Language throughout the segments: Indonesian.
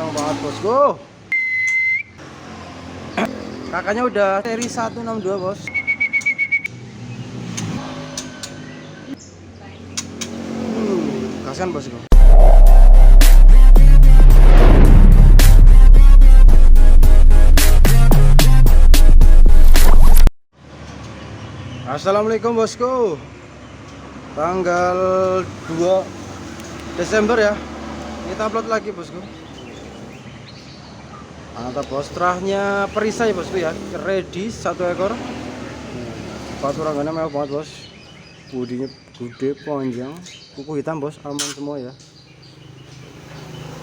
Ganteng banget bosku. Kakaknya udah seri 162 bos. Kasihan bosku. Assalamualaikum bosku. Tanggal 2 Desember ya. Kita upload lagi bosku. Mantap bos, terahnya perisai bosku ya. Ready 1 ekor. Sepatu rangannya mewah banget bos. Bodinya gede, panjang, kuku hitam bos, aman semua ya.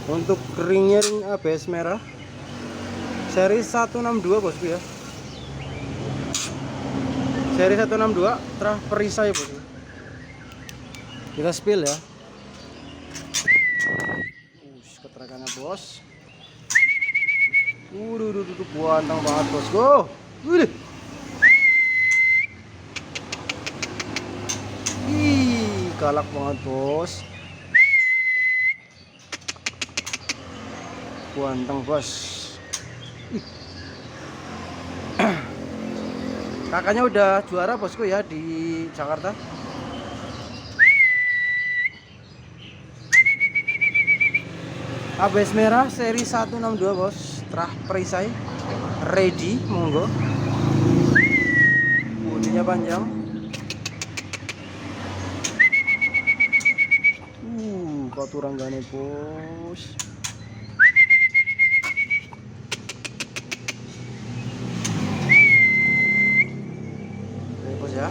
Untuk ringnya ring ABS merah. Seri 162 bosku ya. Seri 162 terah perisai bosku. Kita spill ya. Keterangannya bos. Ganteng banget bosku. Ih, galak banget bos. Ganteng bos. Kakaknya udah juara bosku ya di Jakarta. ABS merah seri 162 bos, terah perisai, ready, monggo. Bodinya panjang. Kau turanggane bos. Ini bos ya.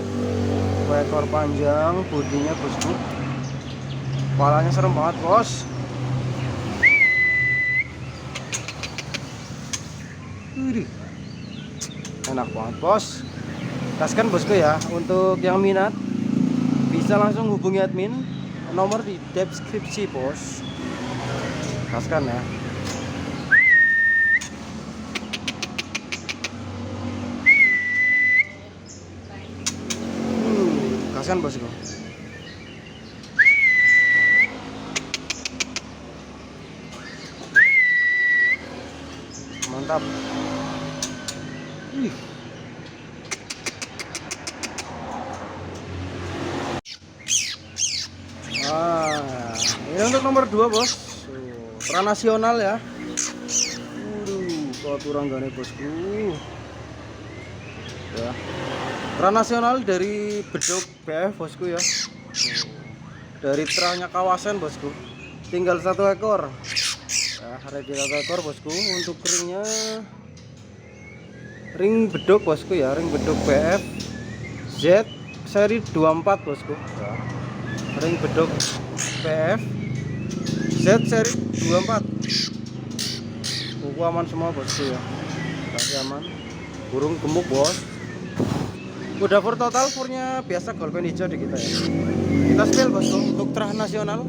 Ekor panjang, bodinya bosku. Kepalanya serem banget bos. Enak banget bos. Kaskan bosku ya. Untuk yang minat bisa langsung hubungi admin, nomor di deskripsi bos. Kaskan ya. Kaskan bosku. Mantap. Ini untuk nomor 2 bos. Terah nasional ya. Kau turanggane bosku. Ya. Terah nasional dari Bedok BF bosku ya. Dari terahnya kawasan bosku. Tinggal 1 ekor. Ya, ready 1 ekor bosku. Untuk ringnya ring bedok bosku ya, ring bedok BF Z seri 24 bosku ya. Ring bedok BF Z seri 24. Kuku aman semua bosku ya, kasih aman, burung gemuk bos. Udah for total, furnya biasa golpen hijau di kita ya. Kita spill bosku untuk terah nasional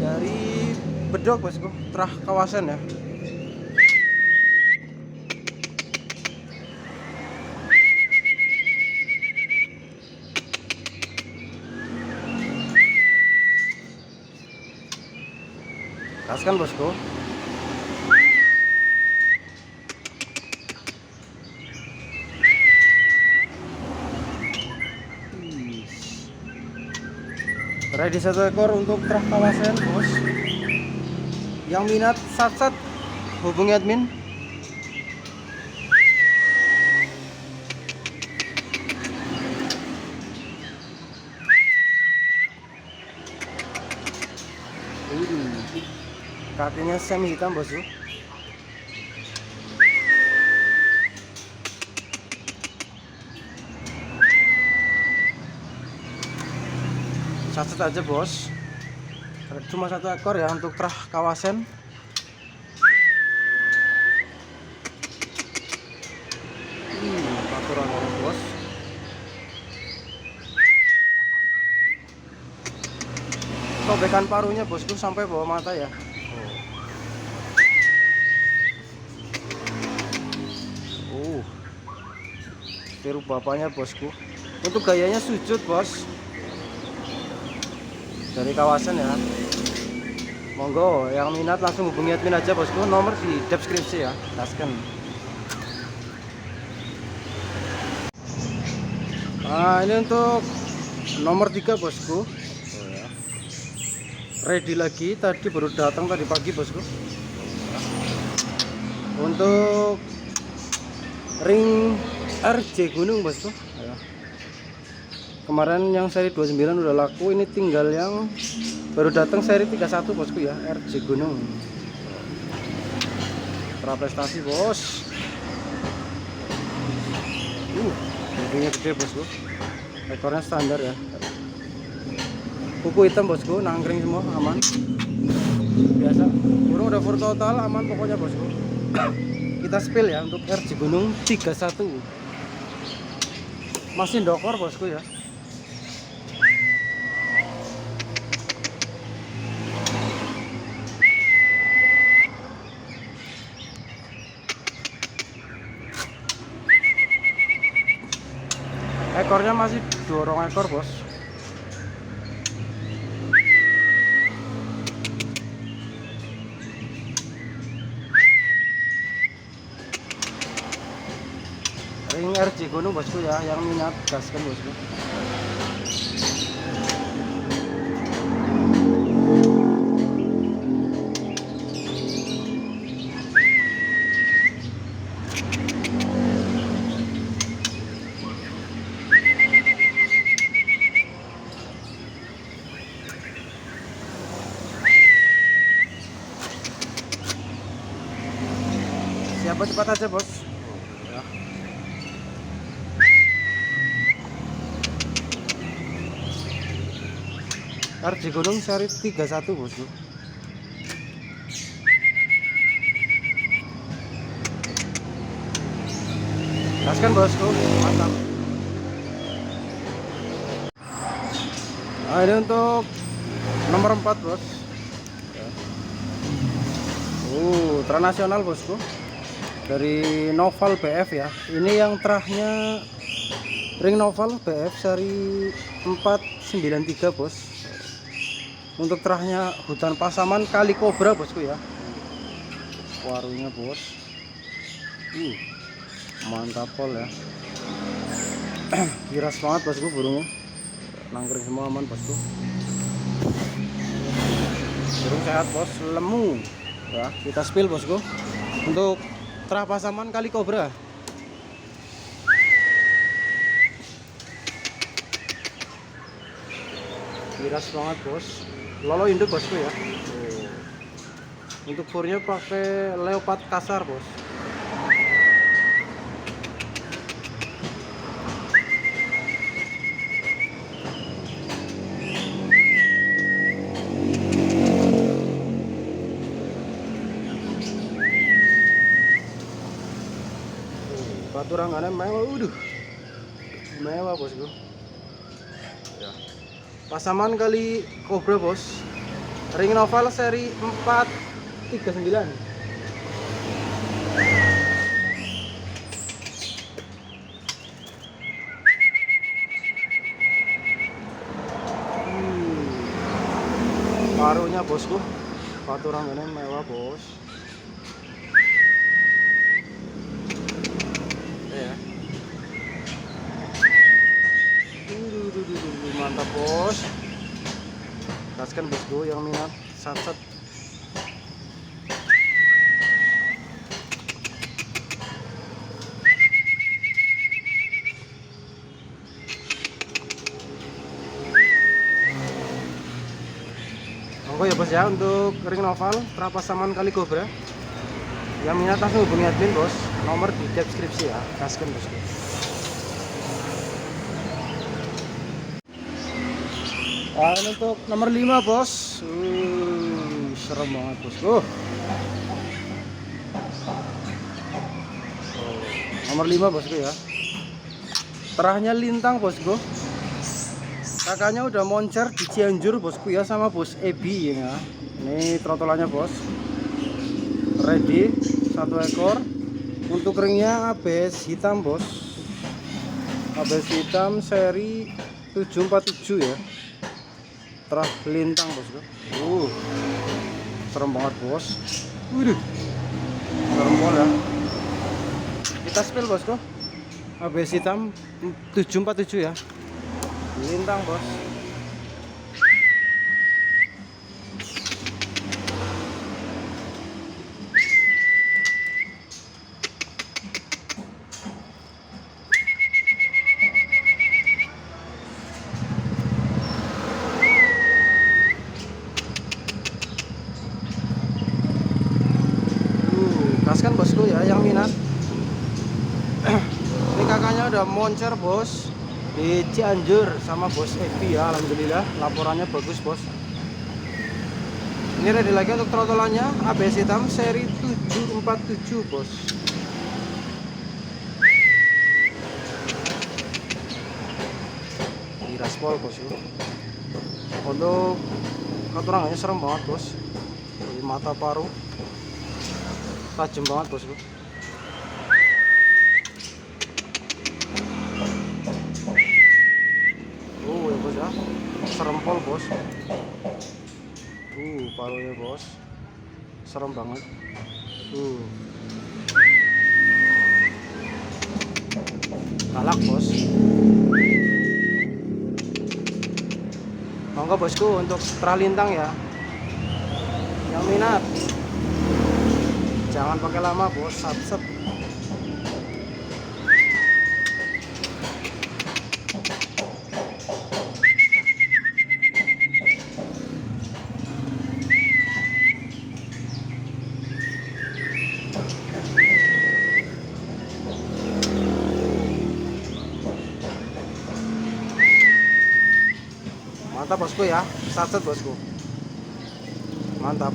dari bedok bosku, terah kawasan ya. Kaskan bosku. Ready 1 ekor untuk terah kawasan bos. Yang minat sat hubungi admin. Kakinya semi hitam bosku. Sat aja bos. Cuma 1 ekor ya untuk terah kawasan. Aturan bos. Sobekan paruhnya bosku sampai bawah mata ya. Tiru bapaknya bosku. Untuk gayanya sujud bos. Dari kawasan ya. Monggo yang minat langsung hubungi admin aja bosku, nomor di deskripsi ya, gaskan. Nah ini untuk nomor 3 bosku, ready lagi, tadi baru datang tadi pagi bosku. Untuk ring RJ Gunung bosku ya. Kemarin yang seri 29 udah laku, ini tinggal yang baru datang seri 31 bosku ya, RJ Gunung. Prestasi bos. Bodinya gede bosku, ekornya standar ya, kuku hitam bosku, nangkring semua aman biasa, burung udah full total aman pokoknya bosku. Kita spill ya untuk RJ Gunung 31, masih dokor bosku ya. Ekornya masih dorong ekor bos. Ring RJ Gunung bosku ya, yang minat gaskan bosku. Siapa cepat aja bos ya. RJ Gunung seri 31 bosku. Gaskan bosku, mantap. Nah ini untuk nomor 4 bos. Transnasional bosku, dari Noval BF ya. Ini yang terahnya ring Noval BF seri 493 bos. Untuk terahnya hutan Pasaman Kali Kobra bosku ya. Warunya bos, mantap pol ya. Kiras banget bosku burungnya, nangkring semua aman bosku. Burung sehat bos, lemu ya. Kita spill bosku untuk terah Pasaman Kali Kobra. Kiras banget bos, lolo induk bosku ya. Untuk furnya pakai leopard kasar bos. Baturangannya mewah, mewah bosku ya. Pasaman Kali Kobra bos, ring Noval seri 439. Paruhnya bosku, baturangannya mewah bos ya. Mantap bos, gaskan bosku yang minat sat-sat. Monggo ya bos ya, untuk ring Noval terah Pasaman Kali Kobra, yang minat langsung hubungi admin bos, nomor di deskripsi ya, gaskan bosku. Nah, ini untuk nomor 5 bos, serem banget bosku. Nomor 5 bosku ya, terahnya lintang bosku. Kakaknya udah moncer di Cianjur bosku ya, sama bos Ebi ya. Ini trotolannya bos, ready 1 ekor. Untuk ringnya ABS hitam bos, ABS hitam seri 747 ya. Terah lintang bosku. serem banget bos. Waduh, serempol ya. Kita spill bosku. ABS hitam 747 ya, lintang bos. Kaskan bosku ya yang minat. Ini kakaknya udah moncer bos di Cianjur sama bos Evi ya, alhamdulillah laporannya bagus bos. Ini ready lagi untuk trotolannya, ABS hitam seri 747 bos. Di raspol bos itu. Untuk keturangannya serem banget bos, di mata paru tajam banget bosku. Ya bos ya, serempol bos. Parunya bos, serem banget. Galak bos. Monggo bosku untuk tralintang ya, yang minat jangan pakai lama bos, sat-set. Mantap bosku ya, sat-set bosku, mantap.